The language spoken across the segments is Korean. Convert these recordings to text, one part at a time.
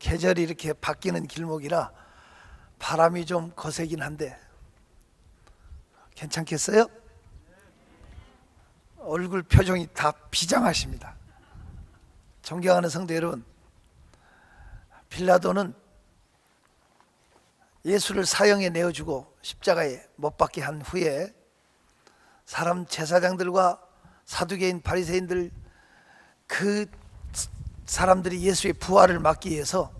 계절이 이렇게 바뀌는 길목이라 바람이 좀 거세긴 한데 괜찮겠어요? 얼굴 표정이 다 비장하십니다. 존경하는 성도 여러분, 빌라도는 예수를 사형에 내어주고 십자가에 못 박게 한 후에 사람 제사장들과 사두개인 바리새인들, 그 사람들이 예수의 부활을 막기 위해서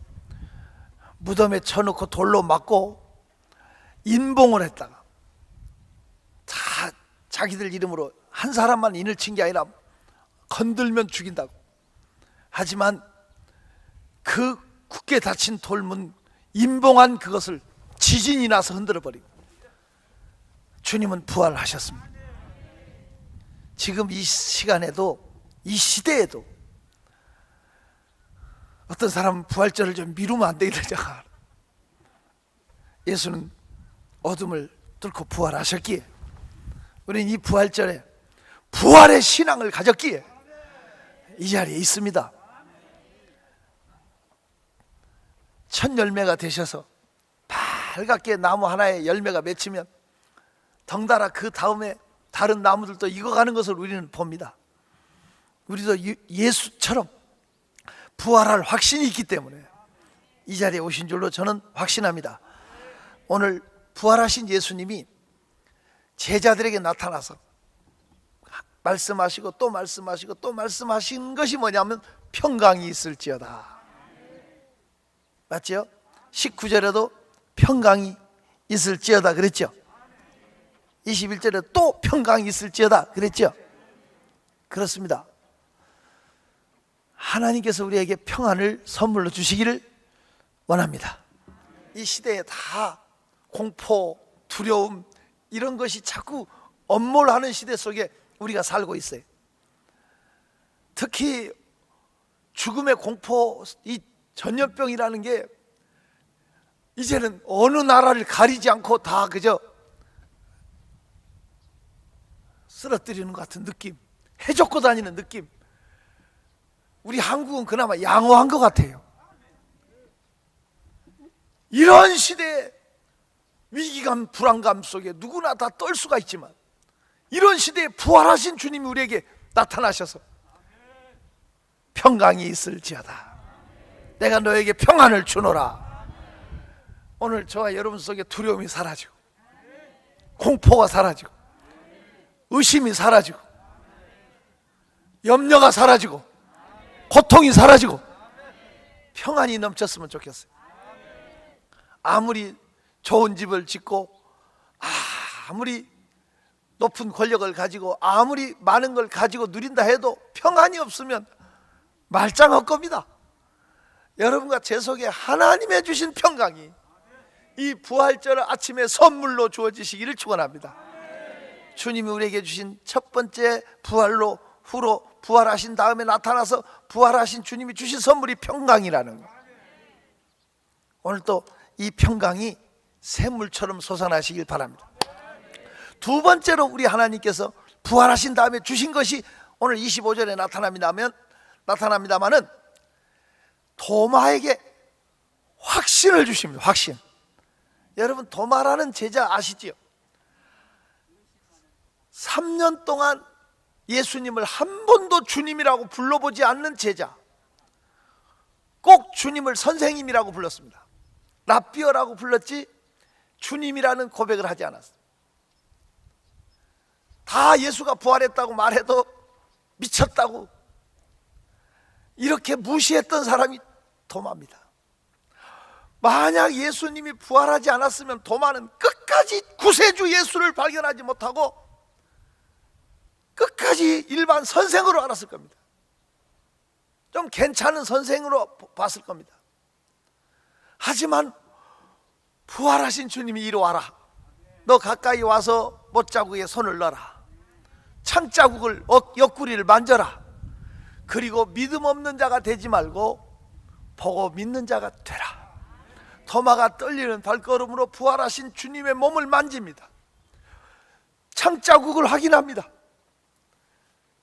무덤에 쳐놓고 돌로 맞고 인봉을 했다가 다 자기들 이름으로 한 사람만 인을 친 게 아니라 건들면 죽인다고. 하지만 그 굳게 닫힌 돌문, 인봉한 그것을 지진이 나서 흔들어 버리고 주님은 부활하셨습니다. 지금 이 시간에도, 이 시대에도 어떤 사람은 부활절을 좀 미루면 안 되겠다. 예수는 어둠을 뚫고 부활하셨기에 우리는 이 부활절에 부활의 신앙을 가졌기에 이 자리에 있습니다. 첫 열매가 되셔서 밝게 나무 하나에 열매가 맺히면 덩달아 그 다음에 다른 나무들도 익어가는 것을 우리는 봅니다. 우리도 예수처럼 부활할 확신이 있기 때문에 이 자리에 오신 줄로 저는 확신합니다. 오늘 부활하신 예수님이 제자들에게 나타나서 말씀하시고 또 말씀하시고 또 말씀하신 것이 뭐냐면 평강이 있을지어다. 맞죠? 19절에도 평강이 있을지어다 그랬죠? 21절에 또 평강이 있을지어다 그랬죠? 그렇습니다. 하나님께서 우리에게 평안을 선물로 주시기를 원합니다. 이 시대에 다 공포, 두려움 이런 것이 자꾸 엄몰하는 시대 속에 우리가 살고 있어요. 특히 죽음의 공포, 이 전염병이라는 게 이제는 어느 나라를 가리지 않고 다 그저 쓰러뜨리는 것 같은 느낌, 해적고 다니는 느낌. 우리 한국은 그나마 양호한 것 같아요. 이런 시대에 위기감, 불안감 속에 누구나 다 떨 수가 있지만 이런 시대에 부활하신 주님이 우리에게 나타나셔서 평강이 있을지어다. 내가 너에게 평안을 주노라. 오늘 저와 여러분 속에 두려움이 사라지고 공포가 사라지고 의심이 사라지고 염려가 사라지고 고통이 사라지고 평안이 넘쳤으면 좋겠어요. 아무리 좋은 집을 짓고 아무리 높은 권력을 가지고 아무리 많은 걸 가지고 누린다 해도 평안이 없으면 말짱할 겁니다. 여러분과 제 속에 하나님의 주신 평강이 이 부활절 아침에 선물로 주어지시기를 축원합니다. 주님이 우리에게 주신 첫 번째 부활로 후로 부활하신 다음에 나타나서 부활하신 주님이 주신 선물이 평강이라는 것. 오늘 또 이 평강이 샘물처럼 솟아나시길 바랍니다. 두 번째로 우리 하나님께서 부활하신 다음에 주신 것이 오늘 25절에 나타납니다만은 도마에게 확신을 주십니다. 확신. 여러분 도마라는 제자 아시지요? 3년 동안 예수님을 한 번도 주님이라고 불러보지 않는 제자, 꼭 주님을 선생님이라고 불렀습니다. 랍비어라고 불렀지 주님이라는 고백을 하지 않았어요. 다 예수가 부활했다고 말해도 미쳤다고 이렇게 무시했던 사람이 도마입니다. 만약 예수님이 부활하지 않았으면 도마는 끝까지 구세주 예수를 발견하지 못하고 끝까지 일반 선생으로 알았을 겁니다. 좀 괜찮은 선생으로 봤을 겁니다. 하지만 부활하신 주님이 이리 와라. 너 가까이 와서 못자국에 손을 넣어라. 창자국을 옆구리를 만져라. 그리고 믿음 없는 자가 되지 말고 보고 믿는 자가 되라. 도마가 떨리는 발걸음으로 부활하신 주님의 몸을 만집니다. 창자국을 확인합니다.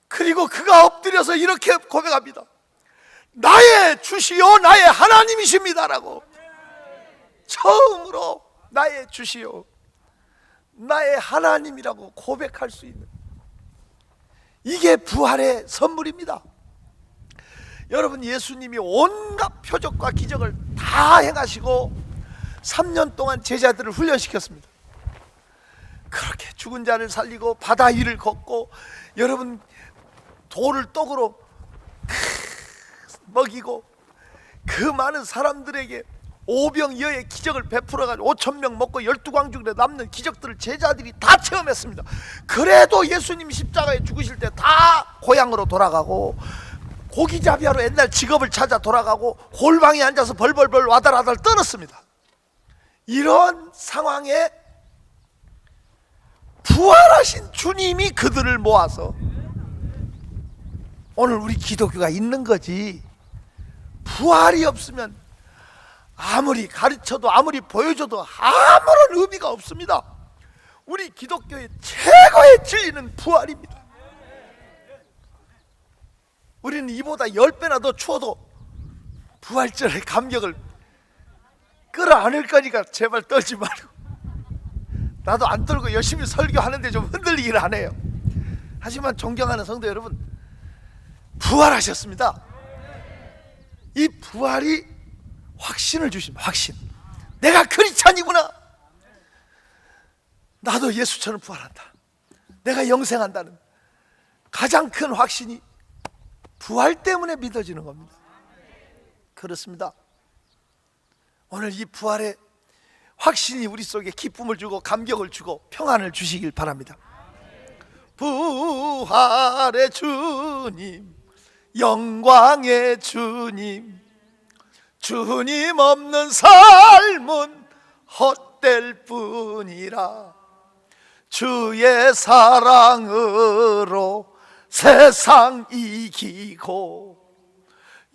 그리고 그가 엎드려서 이렇게 고백합니다. 나의 주시요 나의 하나님이십니다라고 처음으로 나의 주시요 나의 하나님이라고 고백할 수 있는, 이게 부활의 선물입니다. 여러분, 예수님이 온갖 표적과 기적을 다 행하시고 3년 동안 제자들을 훈련시켰습니다. 그렇게 죽은 자를 살리고 바다 위를 걷고, 여러분 돌을 떡으로 먹이고, 그 많은 사람들에게 오병이어의 기적을 베풀어가지고 5,000명 먹고 12광주에 남는 기적들을 제자들이 다 체험했습니다. 그래도 예수님이 십자가에 죽으실 때 다 고향으로 돌아가고, 고기잡이하러 옛날 직업을 찾아 돌아가고, 골방에 앉아서 벌벌벌 와달와달 떨었습니다. 이런 상황에 부활하신 주님이 그들을 모아서 오늘 우리 기독교가 있는 거지, 부활이 없으면 아무리 가르쳐도 아무리 보여줘도 아무런 의미가 없습니다. 우리 기독교의 최고의 진리는 부활입니다. 우리는 이보다 10배나 더 추워도 부활절의 감격을 끌어안을 거니까 제발 떨지 말고. 나도 안 떨고 열심히 설교하는데 좀 흔들리긴 하네요. 하지만 존경하는 성도 여러분, 부활하셨습니다. 이 부활이 확신을 주십니다. 확신. 내가 크리스찬이구나. 나도 예수처럼 부활한다. 내가 영생한다는 가장 큰 확신이 부활 때문에 믿어지는 겁니다. 그렇습니다. 오늘 이 부활의 확신이 우리 속에 기쁨을 주고 감격을 주고 평안을 주시길 바랍니다. 부활의 주님, 영광의 주님, 주님 없는 삶은 헛될 뿐이라. 주의 사랑으로 세상 이기고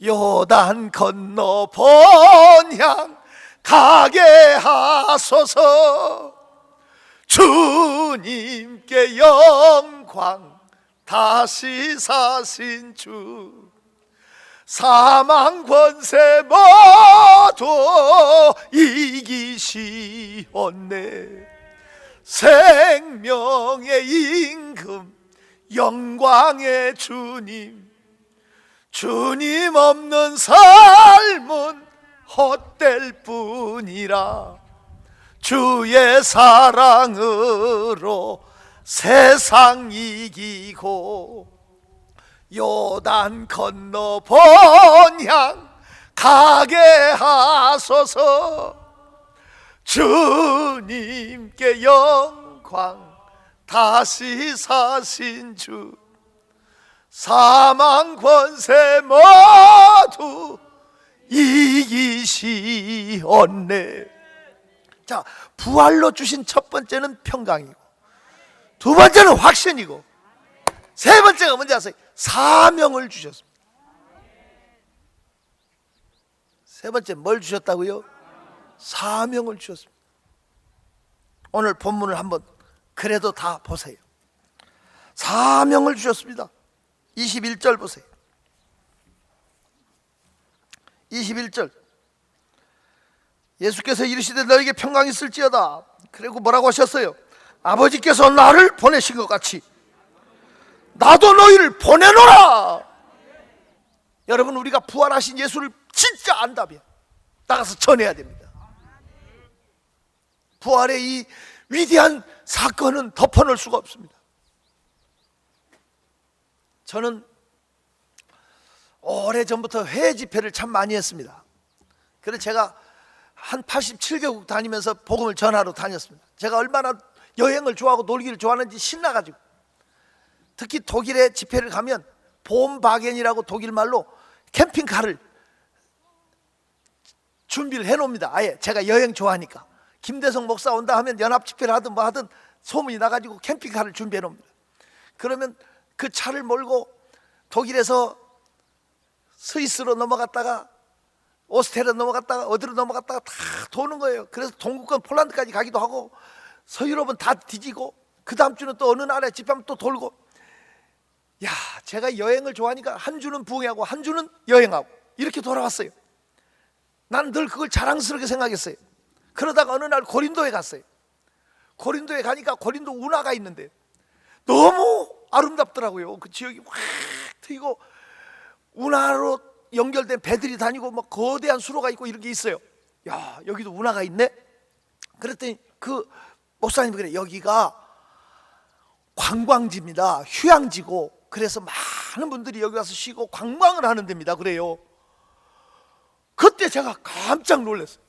요단 건너 번향 가게 하소서. 주님께 영광 다시 사신 주, 사망 권세 모두 이기시었네. 생명의 임금 영광의 주님, 주님 없는 삶은 헛될 뿐이라. 주의 사랑으로 세상 이기고 요단 건너 번향 가게 하소서. 주님께 영광 다시 사신 주, 사망 권세 모두 이기시었네. 자, 부활로 주신 첫 번째는 평강이고, 두 번째는 확신이고, 세 번째가 뭔지 아세요? 사명을 주셨습니다. 세 번째 뭘 주셨다고요? 사명을 주셨습니다. 오늘 본문을 한번 그래도 다 보세요. 사명을 주셨습니다. 21절 보세요. 21절, 예수께서 이르시되 너에게 평강이 있을지어다. 그리고 뭐라고 하셨어요? 아버지께서 나를 보내신 것 같이 나도 너희를 보내노라. 여러분, 우리가 부활하신 예수를 진짜 안다면 나가서 전해야 됩니다. 부활의 이 위대한 사건은 덮어놓을 수가 없습니다. 저는 오래전부터 해외 집회를 참 많이 했습니다. 그래서 제가 한 87개국 다니면서 복음을 전하러 다녔습니다. 제가 얼마나 여행을 좋아하고 놀기를 좋아하는지 신나가지고, 특히 독일에 집회를 가면 봄바겐이라고 독일 말로 캠핑카를 준비를 해놓습니다. 아예 제가 여행 좋아하니까 김대성 목사 온다 하면 연합 집회를 하든 뭐 하든 소문이 나가지고 캠핑카를 준비해 놓습니다. 그러면 그 차를 몰고 독일에서 스위스로 넘어갔다가 오스트리아로 넘어갔다가 어디로 넘어갔다가 다 도는 거예요. 그래서 동구권 폴란드까지 가기도 하고, 서유럽은 다 뒤지고, 그 다음 주는 또 어느 나라에 집회하면 또 돌고. 야, 제가 여행을 좋아하니까 한 주는 부흥하고 한 주는 여행하고 이렇게 돌아왔어요. 난 늘 그걸 자랑스럽게 생각했어요. 그러다가 어느 날 고린도에 갔어요. 고린도에 가니까 고린도 운하가 있는데 너무 아름답더라고요. 그 지역이 확 트이고 운하로 연결된 배들이 다니고 막 거대한 수로가 있고 이런 게 있어요. 야, 여기도 운하가 있네? 그랬더니 그 목사님이 그래, 여기가 관광지입니다. 휴양지고, 그래서 많은 분들이 여기 와서 쉬고 관광을 하는 데입니다. 그래요. 그때 제가 깜짝 놀랐어요.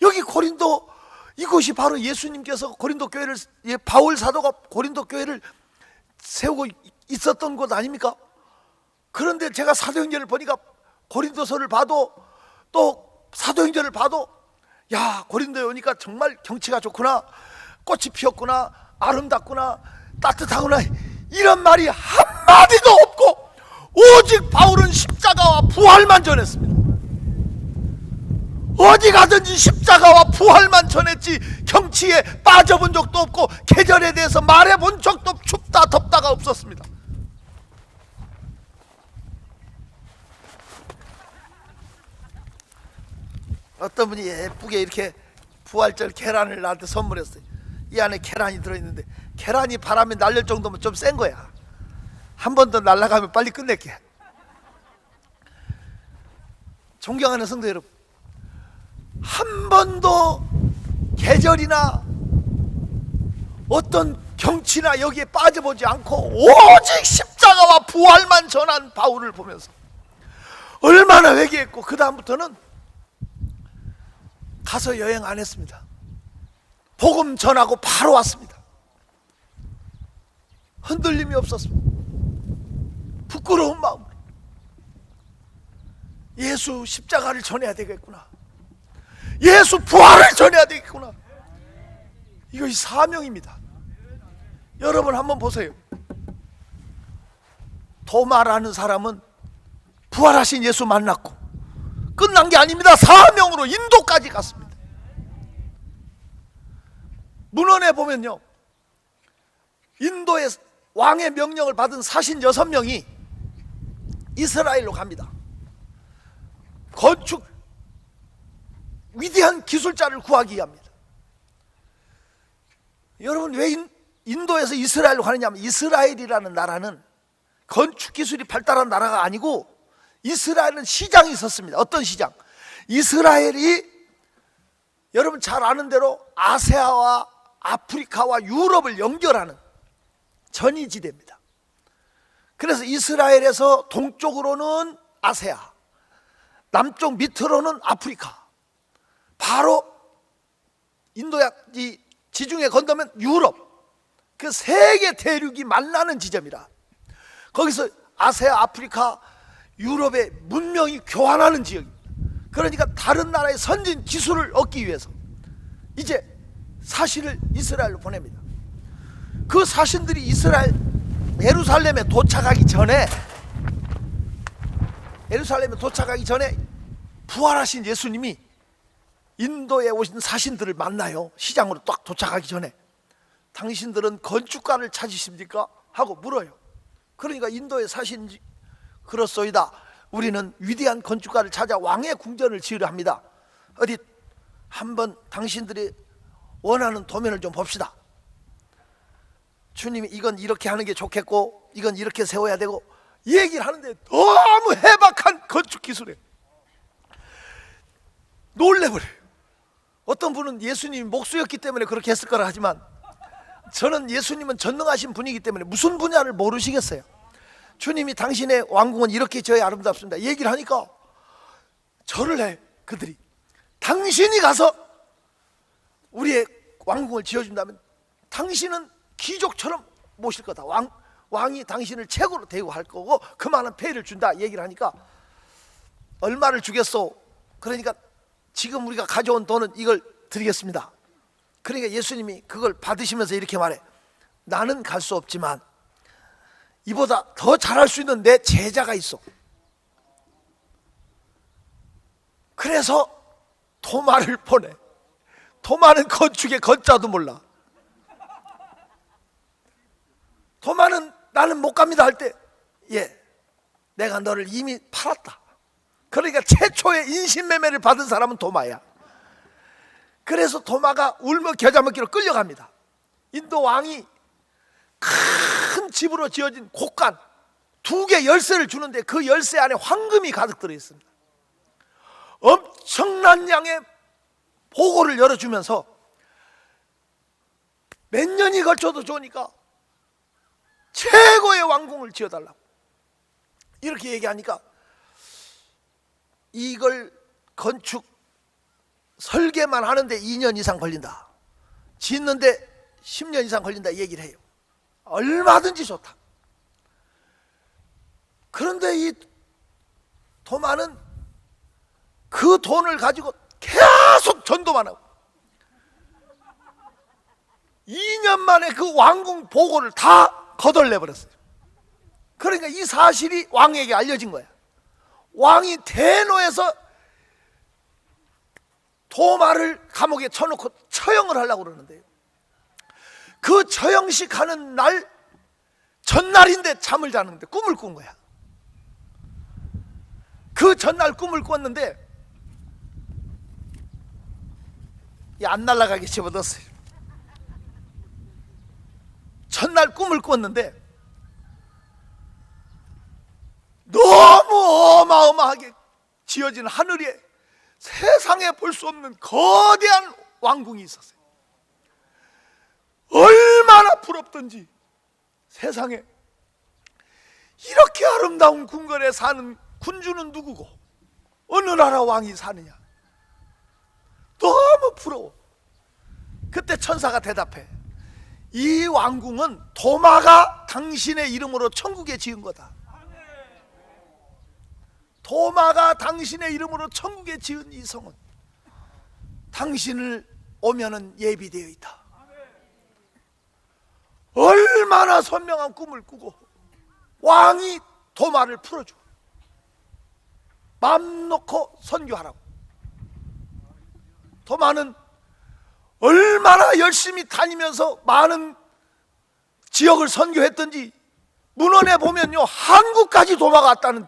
여기 고린도, 이곳이 바로 예수님께서 고린도 교회를, 바울 사도가 고린도 교회를 세우고 있었던 곳 아닙니까? 그런데 제가 사도행전을 보니까 고린도서를 봐도 또 사도행전을 봐도 야, 고린도에 오니까 정말 경치가 좋구나, 꽃이 피었구나, 아름답구나, 따뜻하구나, 이런 말이 한마디도 없고 오직 바울은 십자가와 부활만 전했습니다. 어디 가든지 십자가와 부활만 전했지 경치에 빠져본 적도 없고 계절에 대해서 말해본 적도 없고 춥다 덥다가 없었습니다. 어떤 분이 예쁘게 이렇게 부활절 계란을 나한테 선물했어요. 이 안에 계란이 들어있는데 계란이 바람에 날릴 정도면 좀 센 거야. 한 번 더 날아가면 빨리 끝낼게. 존경하는 성도 여러분, 한 번도 계절이나 어떤 경치나 여기에 빠져보지 않고 오직 십자가와 부활만 전한 바울을 보면서 얼마나 회개했고, 그 다음부터는 가서 여행 안 했습니다. 복음 전하고 바로 왔습니다. 흔들림이 없었습니다. 부끄러운 마음, 예수 십자가를 전해야 되겠구나, 예수 부활을 전해야 되겠구나, 이것이 사명입니다. 여러분 한번 보세요. 도마라는 사람은 부활하신 예수 만났고 끝난 게 아닙니다. 사명으로 인도까지 갔습니다. 문헌에 보면요, 인도의 왕의 명령을 받은 사신 6명이 이스라엘로 갑니다. 건축 위대한 기술자를 구하기 위함입니다. 여러분, 왜 인도에서 이스라엘로 가느냐면, 이스라엘이라는 나라는 건축 기술이 발달한 나라가 아니고 이스라엘은 시장이 있었습니다. 어떤 시장? 이스라엘이 여러분 잘 아는 대로 아시아와 아프리카와 유럽을 연결하는 전이지대입니다. 그래서 이스라엘에서 동쪽으로는 아시아, 남쪽 밑으로는 아프리카, 바로 인도양 이 지중해 건너면 유럽, 그 세 개 대륙이 만나는 지점이라, 거기서 아시아, 아프리카, 유럽의 문명이 교환하는 지역입니다. 그러니까 다른 나라의 선진 기술을 얻기 위해서 이제 사신을 이스라엘로 보냅니다. 그 사신들이 이스라엘 예루살렘에 도착하기 전에 부활하신 예수님이 인도에 오신 사신들을 만나요. 시장으로 딱 도착하기 전에 당신들은 건축가를 찾으십니까? 하고 물어요. 그러니까 인도의 사신이 그렇소이다. 우리는 위대한 건축가를 찾아 왕의 궁전을 지으려 합니다. 어디 한번 당신들이 원하는 도면을 좀 봅시다. 주님이 이건 이렇게 하는 게 좋겠고 이건 이렇게 세워야 되고 얘기를 하는데 너무 해박한 건축 기술에 놀래버려요. 어떤 분은 예수님이 목수였기 때문에 그렇게 했을 거라 하지만, 저는 예수님은 전능하신 분이기 때문에 무슨 분야를 모르시겠어요. 주님이 당신의 왕궁은 이렇게 저야 아름답습니다 얘기를 하니까 절을 해. 그들이 당신이 가서 우리의 왕궁을 지어준다면 당신은 귀족처럼 모실 거다. 왕이 당신을 최고로 대우할 거고 그만한 페이를 준다 얘기를 하니까, 얼마를 주겠소? 그러니까 지금 우리가 가져온 돈은 이걸 드리겠습니다. 그러니까 예수님이 그걸 받으시면서 이렇게 말해. 나는 갈 수 없지만 이보다 더 잘할 수 있는 내 제자가 있어. 그래서 도마를 보내. 도마는 건축의 건자도 몰라. 도마는 나는 못 갑니다 할 때, 예, 내가 너를 이미 팔았다. 그러니까 최초의 인신매매를 받은 사람은 도마야. 그래서 도마가 울며 겨자 먹기로 끌려갑니다. 인도 왕이 큰 집으로 지어진 곡간 2개 열쇠를 주는데 그 열쇠 안에 황금이 가득 들어있습니다. 엄청난 양의 보고를 열어주면서 몇 년이 걸쳐도 좋으니까 최고의 왕궁을 지어달라고 이렇게 얘기하니까 이걸 건축 설계만 하는데 2년 이상 걸린다, 짓는데 10년 이상 걸린다 얘기를 해요. 얼마든지 좋다. 그런데 이 도마는 그 돈을 가지고 계속 전도만 하고 2년 만에 그 왕궁 보고를 다 거덜내버렸어요. 그러니까 이 사실이 왕에게 알려진 거야. 왕이 대노해서 도마를 감옥에 쳐놓고 처형을 하려고 그러는데요, 그 처형식 하는 날 전날인데 잠을 자는데 꿈을 꾼 거야. 그 전날 꿈을 꿨는데 안 날아가게 집어넣었어요. 전날 꿈을 꿨는데 너무 어마어마하게 지어진 하늘에 세상에 볼 수 없는 거대한 왕궁이 있었어요. 얼마나 부럽던지. 세상에 이렇게 아름다운 궁궐에 사는 군주는 누구고 어느 나라 왕이 사느냐. 너무 부러워. 그때 천사가 대답해. 이 왕궁은 도마가 당신의 이름으로 천국에 지은 거다. 도마가 당신의 이름으로 천국에 지은 이 성은 당신을 오면은 예비되어 있다. 얼마나 선명한 꿈을 꾸고 왕이 도마를 풀어주고 맘 놓고 선교하라고. 도마는 얼마나 열심히 다니면서 많은 지역을 선교했던지 문헌에 보면요, 한국까지 도마가 왔다는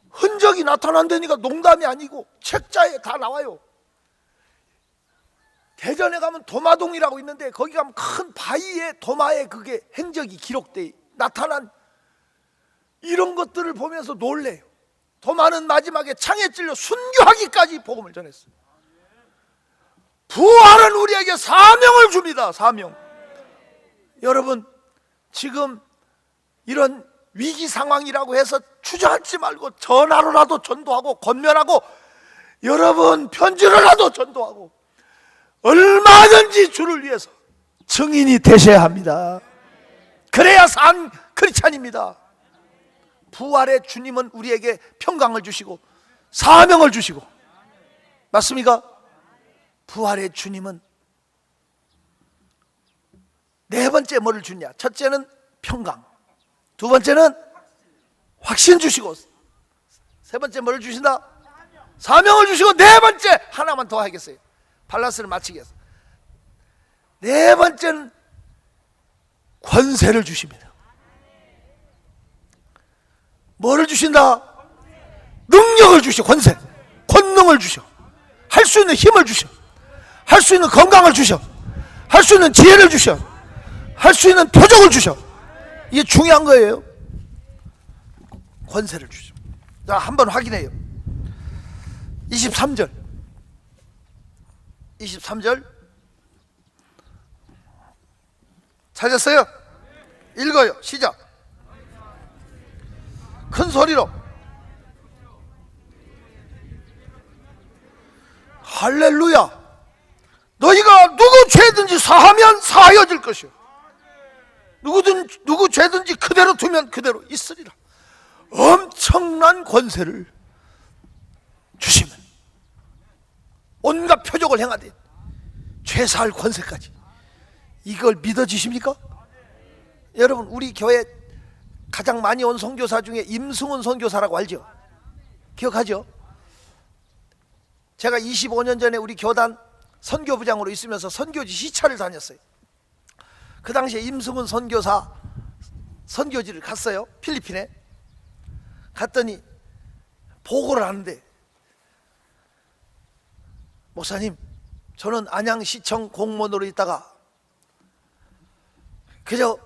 흔적이 나타난다니까 농담이 아니고 책자에 다 나와요. 대전에 가면 도마동이라고 있는데 거기 가면 큰 바위에 도마의 그게 행적이 기록돼 나타난 이런 것들을 보면서 놀래요. 도마는 마지막에 창에 찔려 순교하기까지 복음을 전했어요. 부활은 우리에게 사명을 줍니다. 사명. 여러분, 지금 이런 위기 상황이라고 해서 주저앉지 말고 전화로라도 전도하고 권면하고 여러분 편지로라도 전도하고 얼마든지 주를 위해서 증인이 되셔야 합니다. 그래야 산 크리스찬입니다. 부활의 주님은 우리에게 평강을 주시고 사명을 주시고, 맞습니까? 부활의 주님은 네 번째 뭐를 주냐? 첫째는 평강, 두 번째는 확신 주시고, 세 번째 뭐를 주신다? 사명을 주시고, 네 번째 하나만 더 하겠어요. 발라스를 마치겠어. 네 번째는 권세를 주십니다. 뭐를 주신다? 능력을 주셔. 권세, 권능을 주셔. 할 수 있는 힘을 주셔. 할 수 있는 건강을 주셔. 할 수 있는 지혜를 주셔. 할 수 있는 표적을 주셔. 이게 중요한 거예요. 권세를 주셔. 자, 한번 확인해요. 23절 23절 찾았어요? 읽어요. 시작. 큰 소리로 할렐루야. 너희가 누구 죄든지 사하면 사하여질 것이요, 누구 죄든지 그대로 두면 그대로 있으리라. 엄청난 권세를 주시면 온갖 표적을 행하되 죄사할 권세까지. 이걸 믿어지십니까? 여러분, 우리 교회 가장 많이 온 선교사 중에 임승훈 선교사라고 알죠? 기억하죠? 제가 25년 전에 우리 교단 선교부장으로 있으면서 선교지 시차를 다녔어요. 그 당시에 임승훈 선교사 선교지를 갔어요. 필리핀에 갔더니 보고를 하는데, 목사님, 저는 안양시청 공무원으로 있다가 그저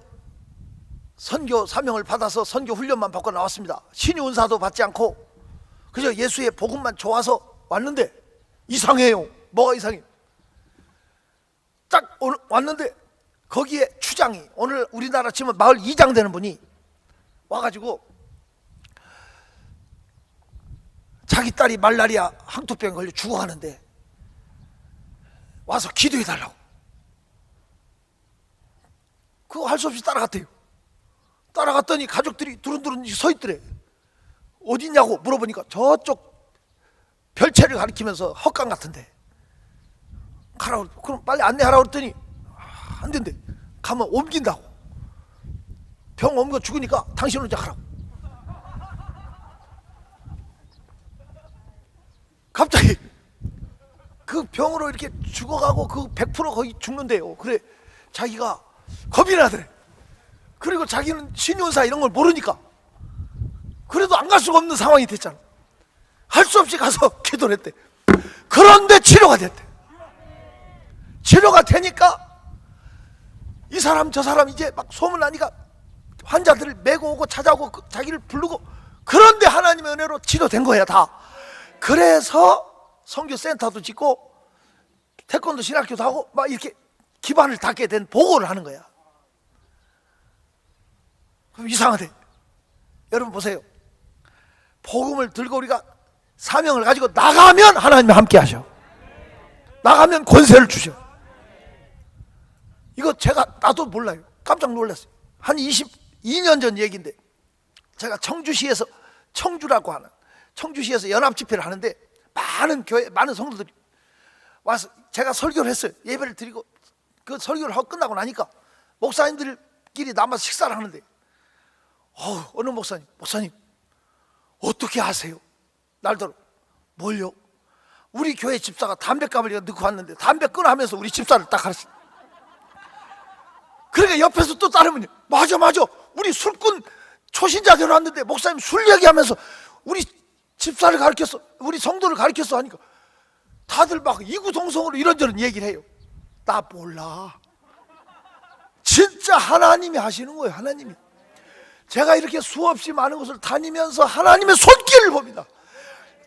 선교 사명을 받아서 선교 훈련만 받고 나왔습니다. 신유 은사도 받지 않고 그저 예수의 복음만 좋아서 왔는데 이상해요. 뭐가 이상해요? 딱 왔는데 거기에 추장이, 오늘 우리나라 치면 마을 이장 되는 분이 와가지고 자기 딸이 말라리아 항토병에 걸려 죽어가는데 와서 기도해달라고. 그거 할 수 없이 따라갔대요. 따라갔더니 가족들이 두른두른 서 있더래. 어디 있냐고 물어보니까 저쪽 별채를 가리키면서 헛강 같은데 가라고. 그럼 빨리 안내하라고 그랬더니 안 된대. 가면 옮긴다고. 병 옮겨 죽으니까 당신 혼자 가라고. 갑자기 그 병으로 이렇게 죽어가고 그 100% 거의 죽는데요. 그래 자기가 겁이 나더래. 그리고 자기는 신유은사 이런 걸 모르니까 그래도 안 갈 수가 없는 상황이 됐잖아. 할 수 없이 가서 기도를 했대. 그런데 치료가 됐대. 치료가 되니까 이 사람 저 사람 이제 막 소문나니까 환자들을 메고 오고 찾아오고 자기를 부르고, 그런데 하나님의 은혜로 치료된 거야 다. 그래서 선교센터도 짓고 태권도 신학교도 하고 막 이렇게 기반을 닦게 된 보고를 하는 거야. 그럼 이상하대. 여러분 보세요. 복음을 들고 우리가 사명을 가지고 나가면 하나님이 함께 하셔. 나가면 권세를 주셔. 이거 나도 몰라요. 깜짝 놀랐어요. 한 22년 전 얘기인데, 제가 청주시에서, 청주라고 하는 청주시에서 연합 집회를 하는데 많은 교회, 많은 성도들이 와서 제가 설교를 했어요. 예배를 드리고 그 설교를 하고 끝나고 나니까 목사님들끼리 남아서 식사를 하는데, 어느 목사님 어떻게 아세요? 날더러 뭘요? 우리 교회 집사가 담배값을 넣고 왔는데 담배 끊어 하면서 우리 집사를 딱 가르쳐. 그러니까 옆에서 또 따르면 맞아 우리 술꾼 초신자대로 왔는데 목사님 술 얘기하면서 우리 집사를 가르쳤어, 우리 성도를 가르쳤어 하니까 다들 막 이구동성으로 이런저런 얘기를 해요. 나 몰라. 진짜 하나님이 하시는 거예요. 하나님이. 제가 이렇게 수없이 많은 곳을 다니면서 하나님의 손길을 봅니다.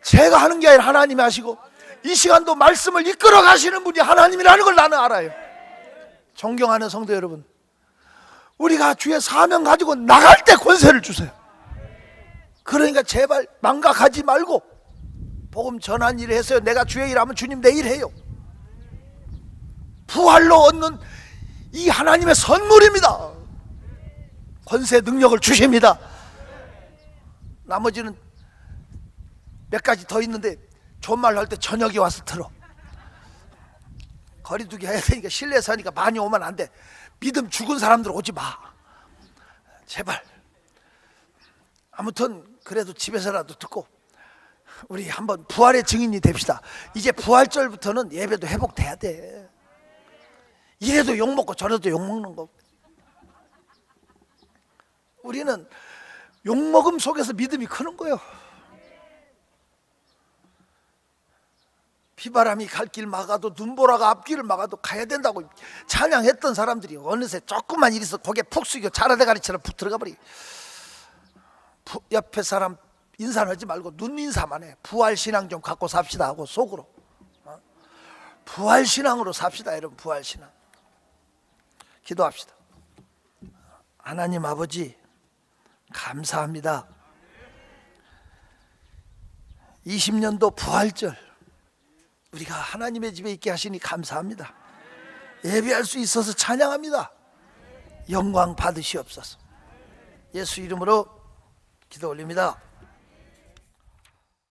제가 하는 게 아니라 하나님이 하시고, 이 시간도 말씀을 이끌어 가시는 분이 하나님이라는 걸 나는 알아요. 존경하는 성도 여러분, 우리가 주의 사명 가지고 나갈 때 권세를 주세요. 그러니까 제발 망각하지 말고 복음 전한 일을 했어요. 내가 주의 일하면 주님 내 일 해요. 부활로 얻는 이 하나님의 선물입니다. 권세 능력을 주십니다. 나머지는 몇 가지 더 있는데 존말로 할 때 저녁에 와서 들어. 거리두기 해야 되니까 실내에서 하니까 많이 오면 안 돼. 믿음 죽은 사람들 오지 마, 제발. 아무튼 그래도 집에서라도 듣고 우리 한번 부활의 증인이 됩시다. 이제 부활절부터는 예배도 회복돼야 돼. 이래도 욕먹고 저래도 욕먹는 거. 우리는 욕먹음 속에서 믿음이 크는 거예요. 비바람이 갈 길 막아도 눈보라가 앞길을 막아도 가야 된다고 찬양했던 사람들이 어느새 조금만 일 있어 고개 푹 숙이고 자라대가리처럼 푹 들어가 버리. 옆에 사람 인사하지 말고 눈 인사만 해. 부활신앙 좀 갖고 삽시다 하고 속으로. 부활신앙으로 삽시다 여러분. 부활신앙. 기도합시다. 하나님 아버지 감사합니다. 20년도 부활절 우리가 하나님의 집에 있게 하시니 감사합니다. 예배할 수 있어서 찬양합니다. 영광 받으시옵소서. 예수 이름으로 기도 올립니다.